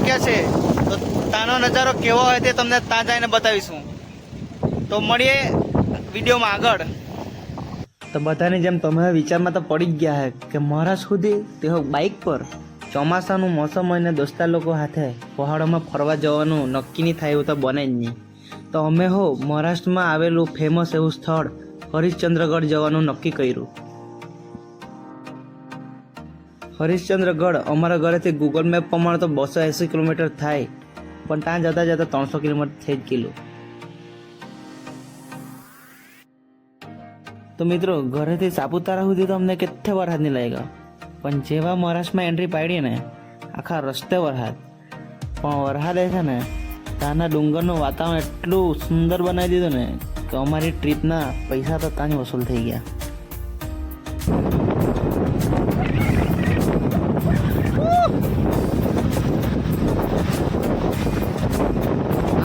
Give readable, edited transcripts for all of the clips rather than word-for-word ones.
ચૂક્યા છે, તો ત્યાંનો નજારો કેવો હોય તે તમને ત્યાં જઈને બતાવીશું. તો મળીએ વિડીયોમાં આગળ. તો બધાની જેમ તમે વિચારમાં તો પડી જ ગયા હે કે મહારાષ્ટ્ર સુધી તે બાઇક પર ચોમાસાનું મોસમ હોય ને દોસ્તાર લોકો હાથે પહાડોમાં ફરવા જવાનું નક્કી નહીં થાય એવું તો બને જ નહીં. તો અમે મહારાષ્ટ્રમાં આવેલું ફેમસ એવું સ્થળ હરિશ્ચંદ્રગઢ જવાનું નક્કી કર્યું. હરિશ્ચંદ્રગઢ અમારા ઘરેથી ગૂગલ મેપ પ્રમાણે તો 280 કિલોમીટર થાય, પણ ત્યાં જતાં જતાં 300 કિલોમીટર થઈ જ ગયેલું. તો મિત્રો, ઘરેથી સાપુતારા સુધી તો અમને કેટલે વરસાદ નહીં લાગ્યો, પણ જેવા મહારાષ્ટ્રમાં એન્ટ્રી પાડી ને આખા રસ્તે વરસાદ. પણ વરસાદે છે ને ત્યાંના ડુંગરનું વાતાવરણ એટલું સુંદર બનાવી દીધું ને કે અમારી ટ્રીપના પૈસા તો ત્યાં જ વસૂલ થઈ ગયા.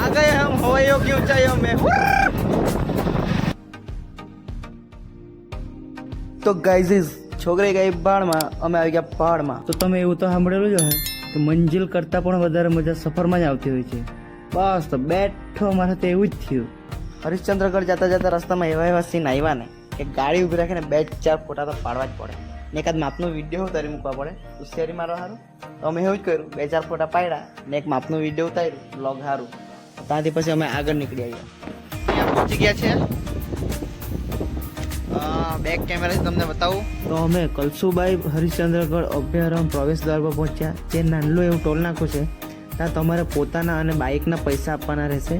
आ गए हम हवाइयों की ऊंचाइयों में. તો ગાઈઝ, છોકરી ગઈ પહાડમાં, અમે આવી ગયા પહાડમાં. તો તમે એવું તો સાંભળેલું જ હશે કે મંજિલ કરતાં પણ વધારે મજા સફરમાં જ આવતી હોય છે. બસ તો બેઠો અમારે તો એવું જ થયું. હરિશ્ચંદ્રગઢ જતા જતા રસ્તામાં એવા સીન આવ્યા ને કે ગાડી ઉભી રાખીને 2-4 ફોટા તો પાડવા જ પડે ને એકાદ માપનો વિડીયો ઉતારી મૂકવા પડે હોશિયારી મારવા સારું. તો અમે એવું જ કર્યું, 2-4 ફોટા પાડ્યા ને એક માપનો વિડીયો ઉતાર્યું બ્લોગ સારું. ત્યાંથી પછી અમે આગળ નીકળી આવ્યા. અહીંયા પહોંચી ગયા છે. બેક કેમેરાથી તમને બતાવું તો અમે કલસુબાઈ હરિશ્ચંદ્રગઢ અભયારણ્ય પ્રવેશ દ્વાર પર પહોંચ્યા. જે નાનલું એવું ટોલ નાકું છે, ત્યાં તમારે પોતાના અને બાઇકના પૈસા આપવાના રહેશે.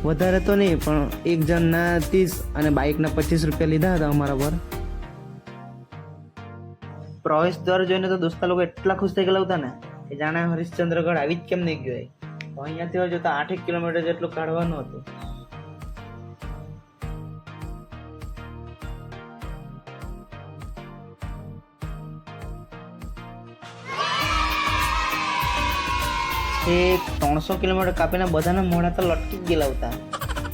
વધારે તો નહીં, પણ એક જણના 30 અને બાઇકના 25 રૂપિયા લીધા હતા અમારા પર. પ્રવેશ દ્વાર જોઈને તો દોસ્તા લોકો એટલા ખુશ થઈ ગયેલા હતા ને કે જાણે હરિશ્ચંદ્રગઢ આવી જ કેમ નહીં ગયો. તો અહીંયાથી જોતા 8 કિલોમીટર જેટલું કાઢવાનું હતું. એ 300 કિલોમીટર કાપીને બધાના મોઢા તો લટકી જ ગયેલા હતા.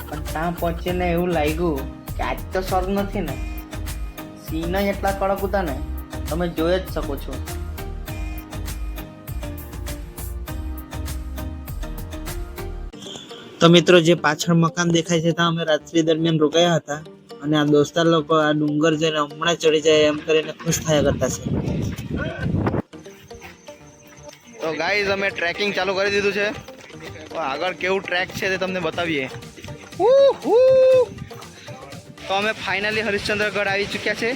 પણ ત્યાં પહોંચીને એવું લાગ્યું કે આજ તો સ્વર્ગ નથી ને. સીન જ એટલા કડક હતા ને, તમે જોઈ જ શકો છો. તો મિત્રો, જે પાછળ મકાન દેખાય છે ત્યાં અમે રાત્રિ દરમિયાન રોકાયા હતા અને આ દોસ્તાર લોકો આ ડુંગર જઈને હમણાં ચડી જાય એમ કરીને ખુશ થયા કરતા છે. તો ગાઈઝ, અમે ટ્રેકિંગ ચાલુ કરી દીધું છે. આગળ કેવું ટ્રેક છે તે તમને બતાવીએ. તો અમે ફાઇનલી હરિશ્ચંદ્રગઢ આવી ચૂક્યા છે.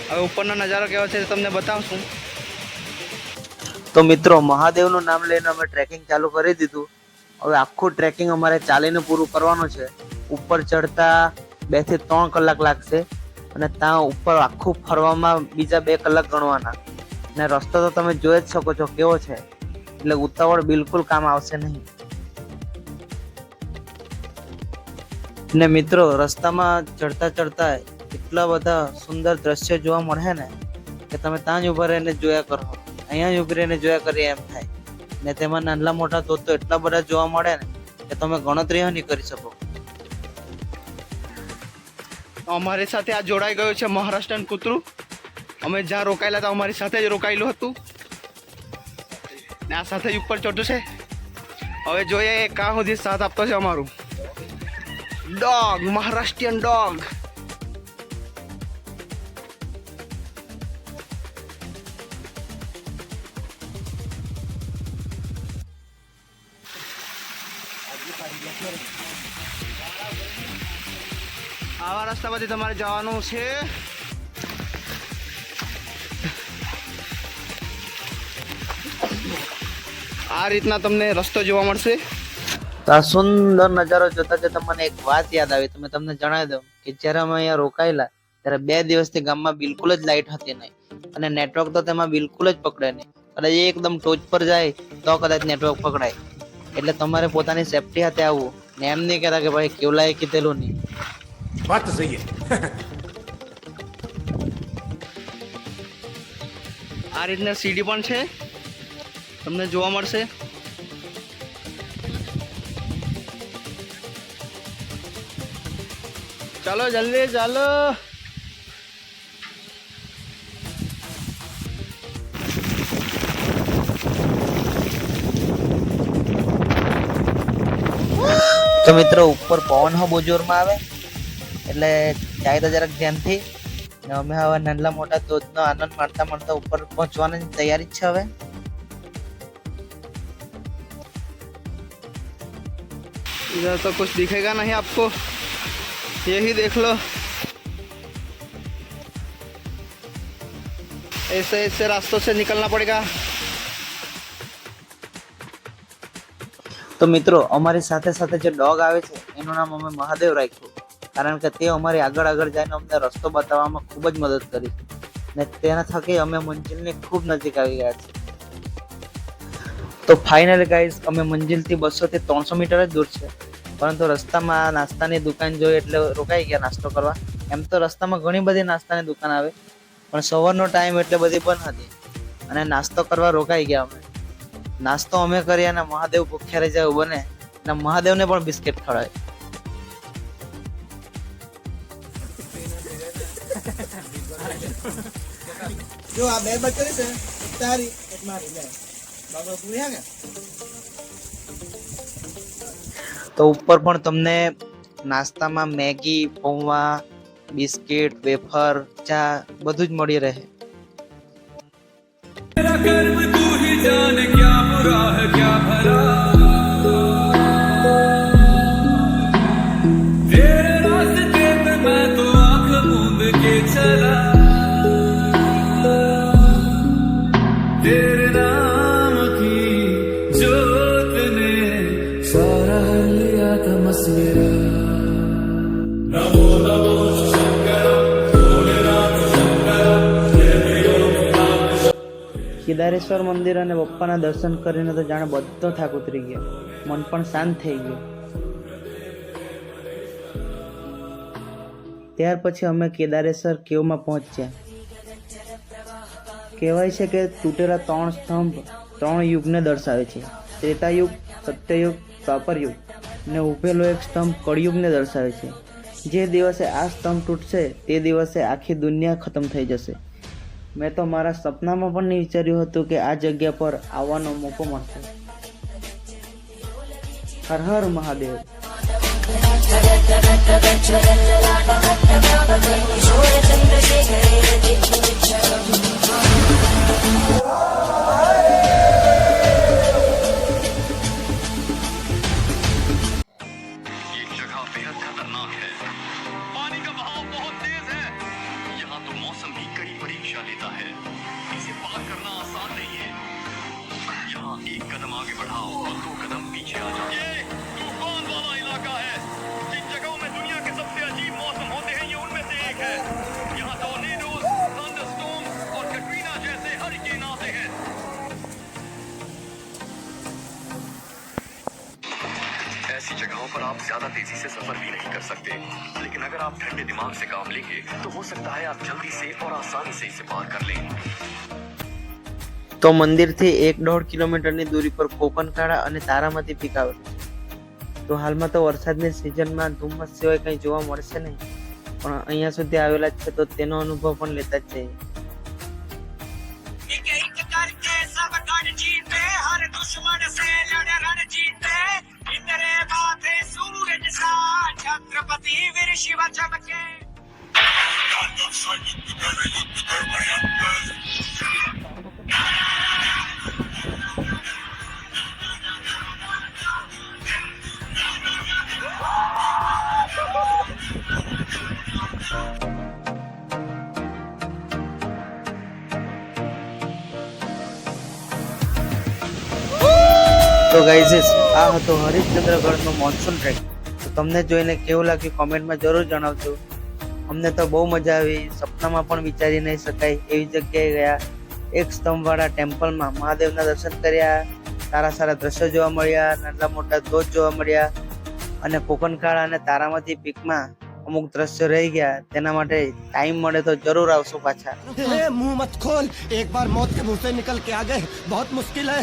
હવે ઉપરનો નજારો કેવો છે તે તમને બતાવશું. તો મિત્રો, મહાદેવનું નામ લઈને અમે ટ્રેકિંગ ચાલુ કરી દીધું. હવે આખું ટ્રેકિંગ અમારે ચાલીને પૂરું કરવાનું છે. ઉપર ચડતા 2 થી 3 કલાક લાગશે અને ત્યાં ઉપર આખું ફરવામાં બીજા 2 કલાક ગણવાના. ને રસ્તો તો તમે જોઈ જ શકો છો કેવો છે, એટલે ઉતાવળ બિલકુલ કામ આવશે નહીં. ને મિત્રો, રસ્તામાં ચડતા ચડતા એટલા બધા સુંદર દ્રશ્યો જોવા મળે ને કે તમે ત્યાં જ ઉભા રહીને જોયા કરો, અહીંયા જ ઉભી રહીને જોયા કરીએ એમ થાય. ને તેમાં નાના મોટા ધોધ તો એટલા બધા જોવા મળે ને કે તમે ગણતરી નહીં કરી શકો. અમારી સાથે આ જોડાઈ ગયું છે મહારાષ્ટ્રન કૂતરું. અમે જ્યાં રોકાયેલા હતા અમારી સાથે જ રોકાયેલું હતું ને આ સાથે જ ઉપર ચડતું છે. હવે જોઈએ કાં સુધી સાથ આપતો છે અમારું ડોગ, મહારાષ્ટ્રીયન ડોગ. આવા રસ્તા પરથી તમારે જવાનું છે. આ રીતના તમને રસ્તો જોવા મળશે. તો આ સુંદર નજારો જોતા જોતા મને એક વાત યાદ આવી. તો મેં તમને જણાવી દઉં કે જ્યારે અમે અહીંયા રોકાયેલા ત્યારે 2 દિવસથી ગામમાં બિલકુલ જ લાઇટ હતી નહીં અને નેટવર્ક તો તેમાં બિલકુલ જ પકડે નહીં. કદાચ એકદમ ટોચ પર જાય તો કદાચ નેટવર્ક પકડાય. એટલે તમારે પોતાની સેફટી સાથે આવવું ને એમ નહીં કહેતા કે ભાઈ કેવલાએ કીધેલું નહીં. વાત તો સહી છે. આ રીતના સીડી પણ છે, તમને જોવા મળશે. ચાલો જલ્દી ચાલો. તો મિત્રો ઉપર પવન હો બહુ જોરમાં આવે એટલે જાય તો જરાક ધ્યાનથી. ને અમે હવે નાના મોટા ધોધનો આનંદ માણતા માણતા ઉપર પહોંચવાની તૈયારી જ છે હવે. इधर तो कुछ दिखेगा नहीं आपको, यही देख लो. ऐसे ऐसे रास्तों से निकलना पड़ेगा. તો મિત્રો અમારી સાથે સાથે જે ડોગ આવે છે એનું નામ અમે મહાદેવ રાખ્યું, કારણ કે તે અમારી આગળ આગળ જઈને અમને રસ્તો બતાવવામાં ખૂબ જ મદદ કરી ને તેના થકી અમે મંજિલની ખૂબ નજીક આવી ગયા છે. તો ફાઇનલી ગાઈઝ અમે મંજિલથી 200 થી 300 મીટર જ દૂર છે, પરંતુ રસ્તામાં નાસ્તાની દુકાન જોઈ એટલે રોકાઈ ગયા નાસ્તો કરવા. એમ તો રસ્તામાં ઘણી બધી નાસ્તાની દુકાન આવે, પણ સવારનો ટાઈમ એટલે બધી બંધ હતી અને નાસ્તો કરવા રોકાઈ ગયા અમે. નાસ્તો અમે કરી અને મહાદેવ ભૂખ્યા રહી જાય બને અને મહાદેવને પણ બિસ્કિટ ખવડાવે. જો આ બે બચરી છે તારી એક મારી લે બાબા પૂરી હે કે. તો ઉપર પણ તમને નાસ્તામાં મેગી, પૌવા, બિસ્કિટ, વેફર, ચા બધું જ મળી રહે. કેદારેશ્વર મંદિર અને પપ્પાના દર્શન કરીને તો જાણે બધો થાક ઉતરી ગયો, મન પણ શાંત થઈ ગયું. ત્યાર પછી અમે કેદારેશ્વર કેવમાં પહોંચ્યા. કહેવાય છે કે તૂટેલા 3 સ્તંભ 3 યુગને દર્શાવે છે, ત્રેતાયુગ, સત્યયુગ, દ્વાપરયુગ, ને ઉભેલો એક સ્તંભ કળિયુગને દર્શાવે છે. જે દિવસે આ સ્તંભ તૂટશે તે દિવસે આખી દુનિયા ખતમ થઈ જશે. મેં તો મારા સપનામાં પણ નહીં વિચાર્યું હતું કે આ જગ્યા પર આવવાનો મોકો મળશે. હર હર મહાદેવ. एक कदम आगे बढ़ाओ और 2 कदम पीछे आ जाओ। ये तूफान वाला इलाका है। जिन जगहों में दुनिया के सबसे अजीब मौसम होते हैं, ये उनमें से एक है। यहाँ टॉर्नेडोज, थंडरस्टॉर्म्स और कैटरीना जैसे हरिकेन आते हैं। ऐसी जगहों पर आप ज्यादा तेजी से सफर भी नहीं कर सकते, लेकिन अगर आप ठंडे दिमाग से काम लेंगे तो हो सकता है आप जल्दी से और आसानी से इसे पार कर लें। તો મંદિરથી 1-1.5 કિલોમીટરની દૂરી પર કોકનકાળા અને તારામતી પીક આવેલું છે. તો હાલમાં તો વરસાદની સિઝનમાં ધુમ્મસ સિવાય કંઈ જોવા મળશે નહીં, પણ અહીંયા સુધી આવેલા જ છે તો તેનો અનુભવ પણ લેતા જ જઈએ. छत्रपति वीर शिव चमके। તો ગાઈઝ આ હતો હરિશ્ચંદ્રગઢનો મોન્સૂન ટ્રેક. તો તમને જોઈને કેવું લાગ્યું કોમેન્ટમાં જરૂર જણાવજો. અમને તો બહુ મજા આવી, સપનામાં પણ વિચારી નહીં શકાય એવી જગ્યાએ ગયા. એક સ્તંભવાળા ટેમ્પલમાં મહાદેવના દર્શન કર્યા, સારા સારા દ્રશ્યો જોવા મળ્યા, નાના મોટા ધોધ જોવા મળ્યા, અને કોકનકાળા અને તારામતી પીકમાં અમુક દ્રશ્યો રહી ગયા. તેના માટે ટાઈમ મળે તો જરૂર આવશું પાછા. मुंह मत खोल, एक बार मौत के मुंह से निकल के आ गए बहुत मुश्किल है.